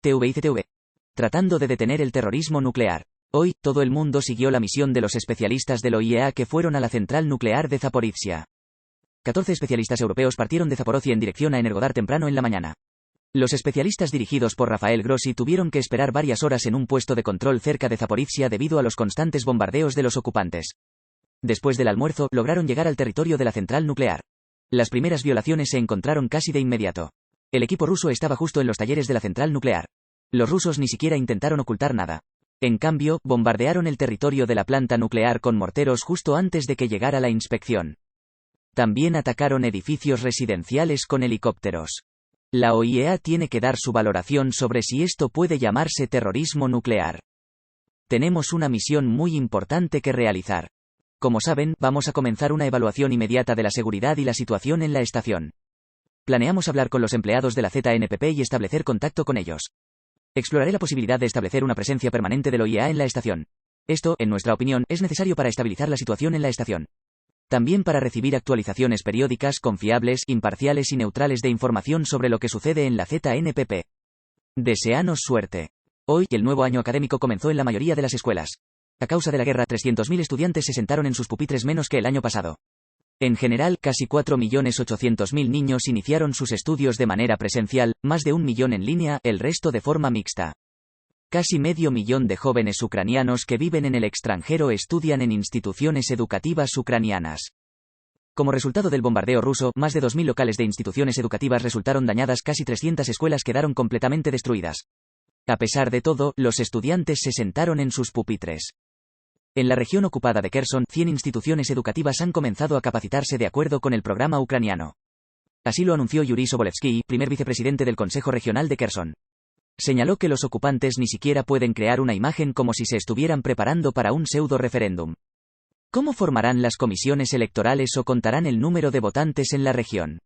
TVICTV. Tratando de detener el terrorismo nuclear. Hoy, todo el mundo siguió la misión de los especialistas del OIEA que fueron a la central nuclear de Zaporizhia. 14 especialistas europeos partieron de Zaporozhye en dirección a Energodar temprano en la mañana. Los especialistas dirigidos por Rafael Grossi tuvieron que esperar varias horas en un puesto de control cerca de Zaporizhia debido a los constantes bombardeos de los ocupantes. Después del almuerzo, lograron llegar al territorio de la central nuclear. Las primeras violaciones se encontraron casi de inmediato. El equipo ruso estaba justo en los talleres de la central nuclear. Los rusos ni siquiera intentaron ocultar nada. En cambio, bombardearon el territorio de la planta nuclear con morteros justo antes de que llegara la inspección. También atacaron edificios residenciales con helicópteros. La OIEA tiene que dar su valoración sobre si esto puede llamarse terrorismo nuclear. Tenemos una misión muy importante que realizar. Como saben, vamos a comenzar una evaluación inmediata de la seguridad y la situación en la estación. Planeamos hablar con los empleados de la ZNPP y establecer contacto con ellos. Exploraré la posibilidad de establecer una presencia permanente del OIEA en la estación. Esto, en nuestra opinión, es necesario para estabilizar la situación en la estación. También para recibir actualizaciones periódicas, confiables, imparciales y neutrales de información sobre lo que sucede en la ZNPP. Deseanos suerte. Hoy, el nuevo año académico comenzó en la mayoría de las escuelas. A causa de la guerra, 300.000 estudiantes se sentaron en sus pupitres menos que el año pasado. En general, casi 4.800.000 niños iniciaron sus estudios de manera presencial, más de 1 millón en línea, el resto de forma mixta. Casi medio millón de jóvenes ucranianos que viven en el extranjero estudian en instituciones educativas ucranianas. Como resultado del bombardeo ruso, más de 2.000 locales de instituciones educativas resultaron dañadas, casi 300 escuelas quedaron completamente destruidas. A pesar de todo, los estudiantes se sentaron en sus pupitres. En la región ocupada de Kherson, 100 instituciones educativas han comenzado a capacitarse de acuerdo con el programa ucraniano. Así lo anunció Yuri Sobolevsky, primer vicepresidente del Consejo Regional de Kherson. Señaló que los ocupantes ni siquiera pueden crear una imagen como si se estuvieran preparando para un pseudo-referéndum. ¿Cómo formarán las comisiones electorales o contarán el número de votantes en la región?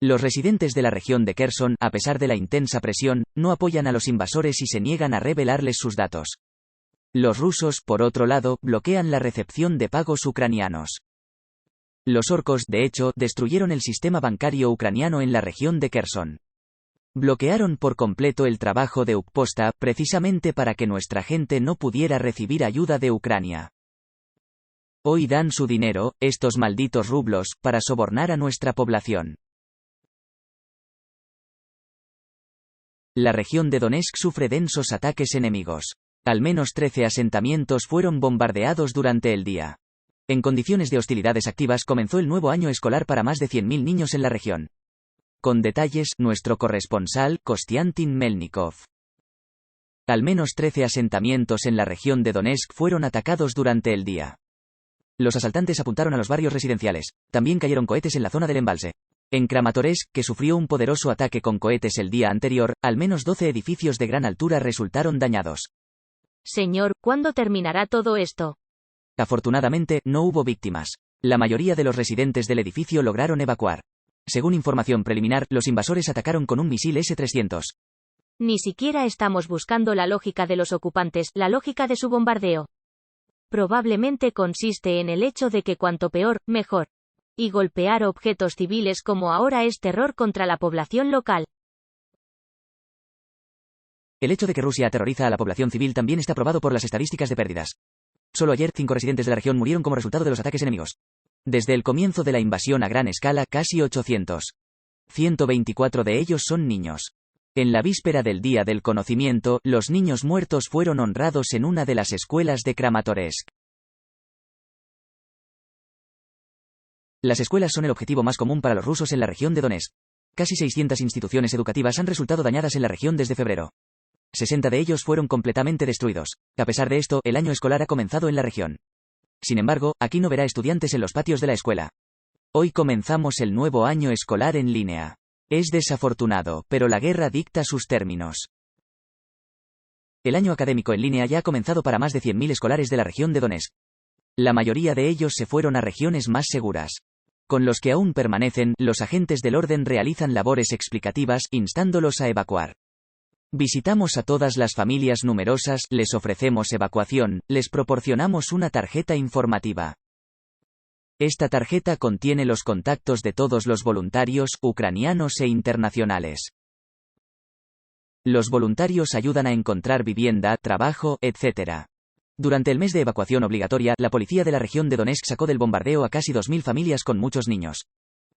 Los residentes de la región de Kherson, a pesar de la intensa presión, no apoyan a los invasores y se niegan a revelarles sus datos. Los rusos, por otro lado, bloquean la recepción de pagos ucranianos. Los orcos, de hecho, destruyeron el sistema bancario ucraniano en la región de Kherson. Bloquearon por completo el trabajo de Ukposta, precisamente para que nuestra gente no pudiera recibir ayuda de Ucrania. Hoy dan su dinero, estos malditos rublos, para sobornar a nuestra población. La región de Donetsk sufre densos ataques enemigos. Al menos 13 asentamientos fueron bombardeados durante el día. En condiciones de hostilidades activas comenzó el nuevo año escolar para más de 100.000 niños en la región. Con detalles, nuestro corresponsal, Kostiantin Melnikov. Al menos 13 asentamientos en la región de Donetsk fueron atacados durante el día. Los asaltantes apuntaron a los barrios residenciales. También cayeron cohetes en la zona del embalse. En Kramatorsk, que sufrió un poderoso ataque con cohetes el día anterior, al menos 12 edificios de gran altura resultaron dañados. Señor, ¿cuándo terminará todo esto? Afortunadamente, no hubo víctimas. La mayoría de los residentes del edificio lograron evacuar. Según información preliminar, los invasores atacaron con un misil S-300. Ni siquiera estamos buscando la lógica de los ocupantes, la lógica de su bombardeo. Probablemente consiste en el hecho de que cuanto peor, mejor. Y golpear objetos civiles como ahora es terror contra la población local. El hecho de que Rusia aterroriza a la población civil también está probado por las estadísticas de pérdidas. Solo ayer, 5 residentes de la región murieron como resultado de los ataques enemigos. Desde el comienzo de la invasión a gran escala, casi 800. 124 de ellos son niños. En la víspera del Día del Conocimiento, los niños muertos fueron honrados en una de las escuelas de Kramatorsk. Las escuelas son el objetivo más común para los rusos en la región de Donetsk. Casi 600 instituciones educativas han resultado dañadas en la región desde febrero. 60 de ellos fueron completamente destruidos. A pesar de esto, el año escolar ha comenzado en la región. Sin embargo, aquí no verá estudiantes en los patios de la escuela. Hoy comenzamos el nuevo año escolar en línea. Es desafortunado, pero la guerra dicta sus términos. El año académico en línea ya ha comenzado para más de 100.000 escolares de la región de Donetsk. La mayoría de ellos se fueron a regiones más seguras. Con los que aún permanecen, los agentes del orden realizan labores explicativas, instándolos a evacuar. Visitamos a todas las familias numerosas, les ofrecemos evacuación, les proporcionamos una tarjeta informativa. Esta tarjeta contiene los contactos de todos los voluntarios, ucranianos e internacionales. Los voluntarios ayudan a encontrar vivienda, trabajo, etc. Durante el mes de evacuación obligatoria, la policía de la región de Donetsk sacó del bombardeo a casi 2.000 familias con muchos niños.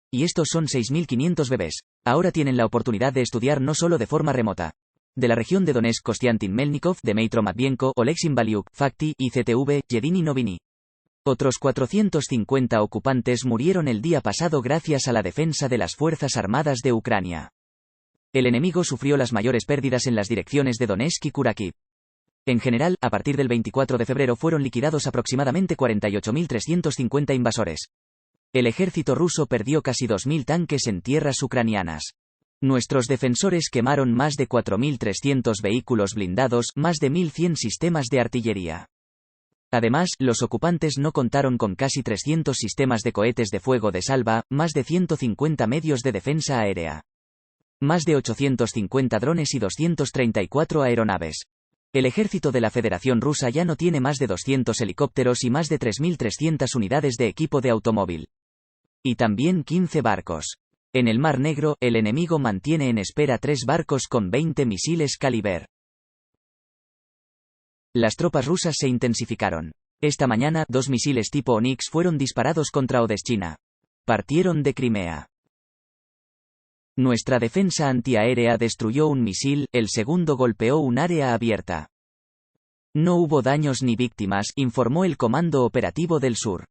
Y estos son 6.500 bebés. Ahora tienen la oportunidad de estudiar no solo de forma remota. De la región de Donetsk, Kostiantin Melnikov, Dmytro Matvienko, Oleksin Baliuk, Fakti, ICTV, Yedini Novini. Otros 450 ocupantes murieron el día pasado gracias a la defensa de las Fuerzas Armadas de Ucrania. El enemigo sufrió las mayores pérdidas en las direcciones de Donetsk y Kurakiv. En general, a partir del 24 de febrero fueron liquidados aproximadamente 48.350 invasores. El ejército ruso perdió casi 2.000 tanques en tierras ucranianas. Nuestros defensores quemaron más de 4.300 vehículos blindados, más de 1.100 sistemas de artillería. Además, los ocupantes no contaron con casi 300 sistemas de cohetes de fuego de salva, más de 150 medios de defensa aérea, más de 850 drones y 234 aeronaves. El ejército de la Federación Rusa ya no tiene más de 200 helicópteros y más de 3.300 unidades de equipo de automóvil. Y también 15 barcos. En el Mar Negro, el enemigo mantiene en espera 3 barcos con 20 misiles Caliber. Las tropas rusas se intensificaron. Esta mañana, 2 misiles tipo Onyx fueron disparados contra Odeschina. Partieron de Crimea. Nuestra defensa antiaérea destruyó un misil, el segundo golpeó un área abierta. No hubo daños ni víctimas, informó el Comando Operativo del Sur.